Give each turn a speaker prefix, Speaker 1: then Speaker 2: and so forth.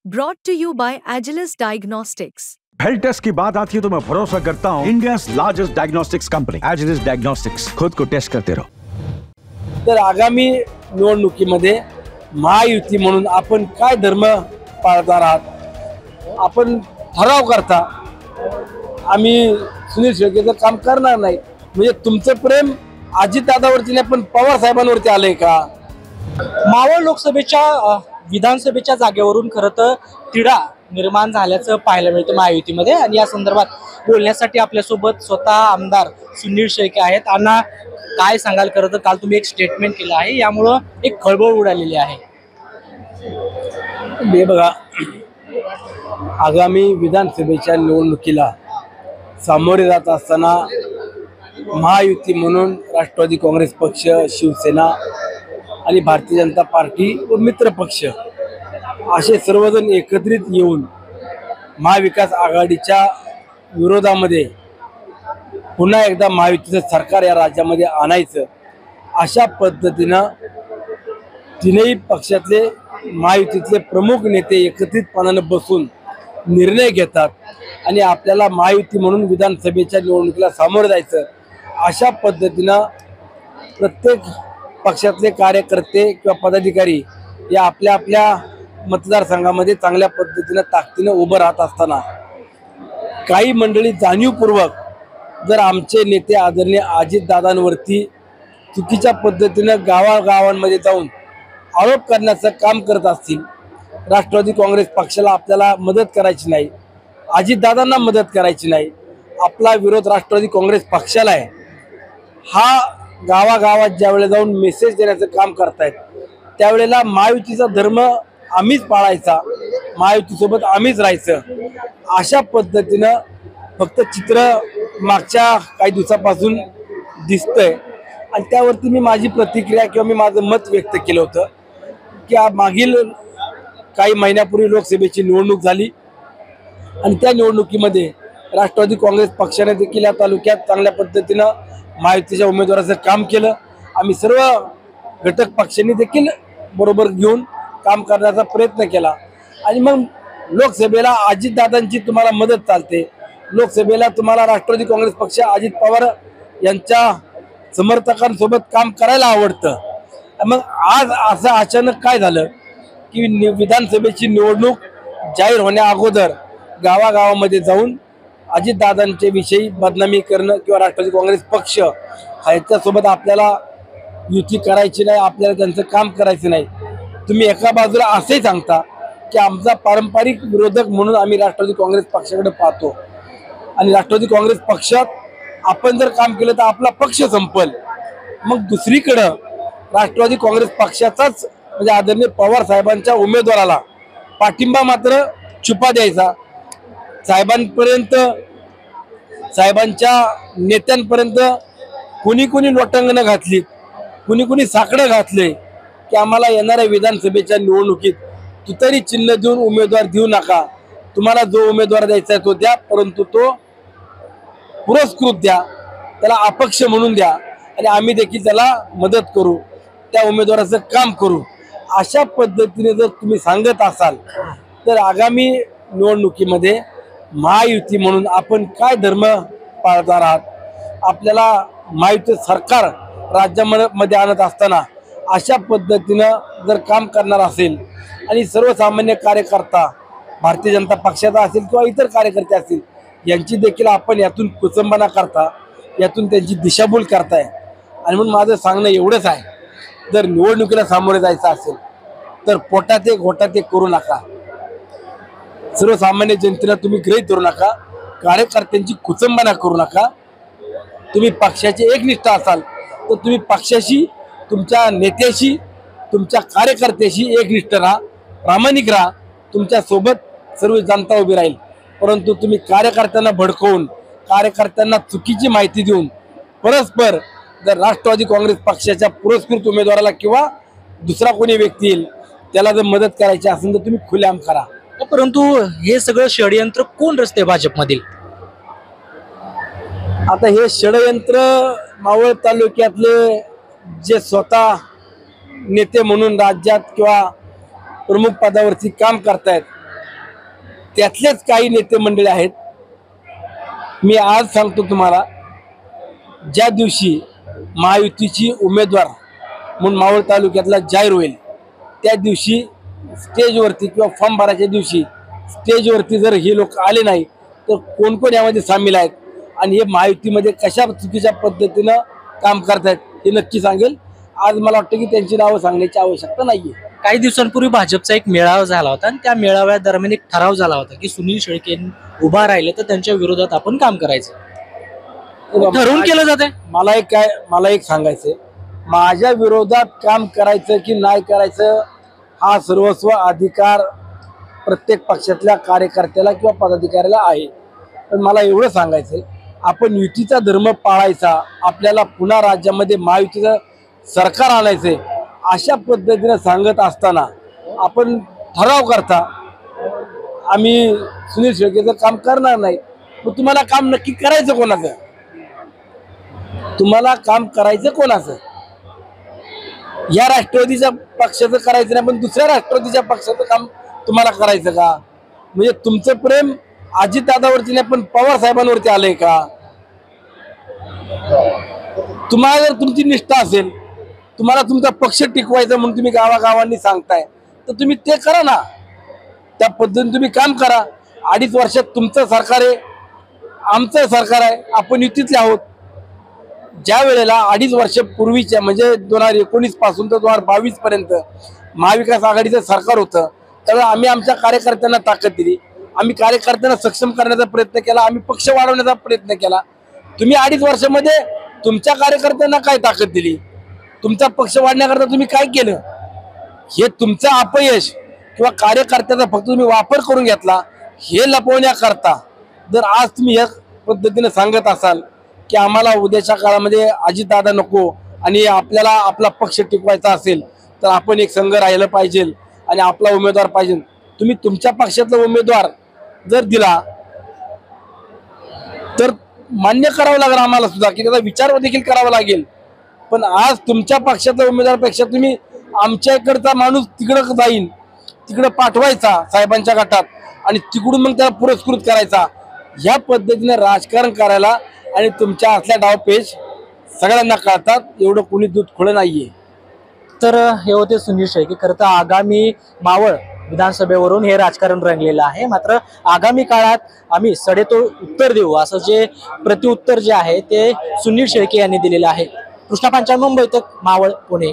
Speaker 1: Brought to you by Agilus Diagnostics.
Speaker 2: Health test की बात आती है तो मैं भरोसा करता हूँ India largest diagnostics company Agilus diagnostics. खुद को टेस्ट करते रहो।
Speaker 3: तर आगामी निवडणुकीमध्ये महायुती म्हणून आपण काय धर्म पाळणार आहात? आपण ठराव करता आम्ही सुनील शेळकेचं काम करणार नाही, म्हणजे तुमचं प्रेम अजितदादावरती नाही पण पवार साहेबांवरती आलंय का?
Speaker 4: मावळ लोकसभेच्या विधानसभेच्या जागेवरून खरं तर तिढा निर्माण झाल्याचं पाहायला मिळतं महायुतीमध्ये, आणि या संदर्भात बोलण्यासाठी आपल्यासोबत स्वतः आमदार सुनील शेळके आहेत. अण्णा, काय सांगाल? खरं तर काल तुम्ही एक स्टेटमेंट केलं आहे, यामुळं एक खळबळ उडालेली आहे.
Speaker 3: हे बघा, आगामी विधानसभेच्या निवडणुकीला सामोरे जात असताना महायुती म्हणून राष्ट्रवादी काँग्रेस पक्ष, शिवसेना आणि भारतीय जनता पार्टी व मित्र पक्ष असे सर्वजण एकत्रित येऊन महाविकास आघाडीच्या विरोधामध्ये पुन्हा एकदा महायुतीचं सरकार या राज्यामध्ये आणायचं, अशा पद्धतीनं तीनही पक्षातले महायुतीतले प्रमुख नेते एकत्रितपणानं बसून निर्णय घेतात आणि आपल्याला महायुती म्हणून विधानसभेच्या निवडणुकीला सामोरं जायचं, अशा पद्धतीनं प्रत्येक पक्षातले कार्यकर्ते किंवा पदाधिकारी या आपल्या आपल्या मतदारसंघामध्ये चांगल्या पद्धतीनं ताकदीनं उभं राहत असताना काही मंडळी जाणीवपूर्वक जर आमचे नेते आदरणीय अजितदादांवरती चुकीच्या पद्धतीनं गावागावांमध्ये जाऊन आरोप करण्याचं काम करत असतील, राष्ट्रवादी काँग्रेस पक्षाला आपल्याला मदत करायची नाही, अजितदादांना मदत करायची नाही, आपला विरोध राष्ट्रवादी काँग्रेस पक्षाला आहे, हा गावागावात ज्यावेळेला जाऊन मेसेज देण्याचं काम करतायत, त्यावेळेला महायुतीचा धर्म आम्हीच पाळायचा, महायुतीसोबत आम्हीच राहायचं, अशा पद्धतीनं फक्त चित्र मागच्या काही दिवसापासून दिसतंय. आणि त्यावरती मी माझी प्रतिक्रिया किंवा मी माझं मत व्यक्त केलं होतं की मागील काही महिन्यापूर्वी लोकसभेची निवडणूक झाली आणि त्या निवडणुकीमध्ये राष्ट्रवादी काँग्रेस पक्षाने देखील या तालुक्यात चांगल्या पद्धतीनं महायुतीच्या उमेदवाराचं काम केलं. आम्ही सर्व घटक पक्षांनी देखील बरोबर घेऊन काम करण्याचा प्रयत्न केला आणि मग लोकसभेला अजितदादांची तुम्हाला मदत चालते, लोकसभेला तुम्हाला राष्ट्रवादी काँग्रेस पक्ष अजित पवार यांच्या समर्थकांसोबत काम करायला आवडतं. मग आज असं अचानक काय झालं की विधानसभेची निवडणूक जाहीर होण्या अगोदर गावागावामध्ये जाऊन अजितदादांच्या विषयी बदनामी करणं किंवा राष्ट्रवादी काँग्रेस पक्ष ह्याच्यासोबत आपल्याला युती करायची नाही, आपल्याला त्यांचं काम करायचं नाही. तुम्ही एका बाजूला असंही सांगता की आमचा पारंपरिक विरोधक म्हणून आम्ही राष्ट्रवादी काँग्रेस पक्षाकडे पाहतो आणि राष्ट्रवादी काँग्रेस पक्षात आपण जर काम केलं तर आपला पक्ष संपल. मग दुसरीकडं राष्ट्रवादी काँग्रेस पक्षाचाच म्हणजे आदरणीय पवार साहेबांच्या उमेदवाराला पाठिंबा मात्र छुपा द्यायचा, साहेबांपर्यंत, साहेबांच्या नेत्यांपर्यंत कुणी कुणी लोटांगणं घातली, कुणी कुणी साकडं घातले की आम्हाला येणाऱ्या विधानसभेच्या निवडणुकीत तुतारी चिन्ह देऊन उमेदवार देऊ नका, तुम्हाला जो उमेदवार द्यायचा आहे तो द्या, परंतु तो पुरस्कृत द्या, त्याला अपक्ष म्हणून द्या आणि आम्ही देखील त्याला मदत करू, त्या उमेदवाराचं काम करू. अशा पद्धतीने जर तुम्ही सांगत असाल तर आगामी निवडणुकीमध्ये महायुती म्हणून आपण काय धर्म पाळणार आहात? आपल्याला महायुती सरकार राज्यामध्ये आणत असताना अशा पद्धतीनं जर काम करणार असेल आणि सर्वसामान्य कार्यकर्ता भारतीय जनता पक्षाचा असेल किंवा इतर कार्यकर्ते असतील यांची देखील आपण यातून कुचंबना करता, यातून त्यांची दिशाभूल करताय. आणि म्हणून माझं सांगणं एवढंच आहे, जर निवडणुकीला सामोरे जायचं असेल तर पोटात एक घोटात एक करू नका, सर्वसामान्य जनतेला तुम्ही गृहीत धरू नका, कार्यकर्त्यांची कुचंबना करू नका. तुम्ही पक्षाचे एकनिष्ठ असाल तर तुम्ही पक्षाशी, तुमच्या नेत्याशी, तुमच्या कार्यकर्त्याशी एकनिष्ठ राहा, प्रामाणिक राहा, तुमच्या सोबत सर्व जनता उभी राहील. परंतु तुम्ही कार्यकर्त्यांना भडकवून, कार्यकर्त्यांना चुकीची माहिती देऊन परस्पर जर राष्ट्रवादी काँग्रेस पक्षाच्या पुरस्कृत उमेदवाराला किंवा दुसरा कोणी व्यक्ती येईल त्याला जर मदत करायची असेल तर तुम्ही खुलेआम करा.
Speaker 4: परंतु हे सगळं षडयंत्र कोण रचते भाजपमधील?
Speaker 3: आता हे षडयंत्र मावळ तालुक्यातले जे स्वतः नेते म्हणून राज्यात किंवा प्रमुख पदावरती काम करतायत त्यातलेच काही नेते मंडळी आहेत. मी आज सांगतो तुम्हाला, ज्या दिवशी महायुतीची उमेदवार म्हणून मावळ तालुक्यातला जाहीर होईल त्या दिवशी स्टेजवरती किंवा फॉर्म भरायच्या दिवशी स्टेजवरती जर हे लोक आले नाही तर कोण कोण यामध्ये सामील आहेत आणि हे महायुतीमध्ये कशा चुकीच्या पद्धतीनं काम करतायत हे नक्की सांगेल. आज मला वाटतं की त्यांची नावं सांगण्याची आवश्यकता नाहीये.
Speaker 4: काही दिवसांपूर्वी भाजपचा एक मेळावा झाला होता आणि त्या मेळाव्या दरम्यान एक ठराव झाला होता की सुनील शेळके उभा राहिले तर त्यांच्या विरोधात आपण काम करायचं. ठरवून केलं जाते.
Speaker 3: मला एक सांगायचंय, माझ्या विरोधात काम करायचं की नाही करायचं हा सर्वस्व अधिकार प्रत्येक पक्षातल्या कार्यकर्त्याला किंवा पदाधिकाऱ्याला आहे. पण मला एवढं सांगायचंय, आपण युतीचा धर्म पाळायचा, आपल्याला पुन्हा राज्यामध्ये महायुतीचं सरकार आणायचंय अशा पद्धतीने सांगत असताना आपण ठराव करता आम्ही सुनील शेळकेचं काम करणार नाही. मग तुम्हाला काम नक्की करायचं कोणाचं? तुम्हाला काम करायचं कोणाचं? या राष्ट्रवादीच्या पक्षाचं करायचं नाही पण दुसऱ्या राष्ट्रवादीच्या पक्षाचं काम तुम्हाला करायचं का? म्हणजे तुमचं प्रेम अजितदादावरती नाही पण पवार साहेबांवरती आलंय का? तुम्हाला जर तुमची निष्ठा असेल, तुम्हाला तुमचा पक्ष टिकवायचा म्हणून तुम्ही गावागावांनी सांगताय तर तुम्ही ते करा ना. त्या पद्धतीने तुम्ही काम करा. 2.5 वर्षात तुमचं सरकार आहे, आमचं सरकार आहे, आपण युतीतले आहोत. ज्या वेळेला 2.5 वर्षापूर्वीच्या म्हणजे 2019 पासून तर 2022 पर्यंत महाविकास आघाडीचं सरकार होतं त्यावेळेला आम्ही आमच्या कार्यकर्त्यांना ताकद दिली, आम्ही कार्यकर्त्यांना सक्षम करण्याचा प्रयत्न केला, आम्ही पक्ष वाढवण्याचा प्रयत्न केला. तुम्ही 2.5 वर्षामध्ये तुमच्या कार्यकर्त्यांना काय ताकद दिली? तुमचा पक्ष वाढण्याकरता तुम्ही काय केलं? हे तुमचं अपयश किंवा कार्यकर्त्याचा फक्त तुम्ही वापर करून घेतला हे लपवण्याकरता जर आज तुम्ही या पद्धतीने सांगत असाल की आम्हाला उद्याच्या काळामध्ये अजितदादा नको आणि आपल्याला आपला पक्ष टिकवायचा असेल तर आपण एक संघ राहिलं पाहिजे आणि आपला उमेदवार पाहिजे. तुम्ही तुमच्या पक्षातला उमेदवार जर दिला तर मान्य करावं लागेल आम्हाला सुद्धा की त्याचा विचार देखील करावा लागेल. पण आज तुमच्या पक्षातल्या उमेदवारापेक्षा तुम्ही आमच्या इकडचा माणूस तिकडं जाईन, तिकडं पाठवायचा साहेबांच्या गटात आणि तिकडून मग त्याला पुरस्कृत करायचा. ह्या पद्धतीने राजकारण करायला आणि तुमच्या असल्या डावपेच सगळ्यांना कळतात. एवढं कोणी दूध खोळं नाहीये.
Speaker 4: तर हे होते सुनील शेळके. खरं तर आगामी मावळ विधानसभेवरून हे राजकारण रंगलेलं आहे. मात्र आगामी काळात आम्ही सडेतोड उत्तर देऊ असं जे प्रत्युत्तर जे आहे ते सुनील शेळके यांनी दिलेलं आहे. कृष्णा पांचाळ, मुंबई तक, मावळ, पुणे.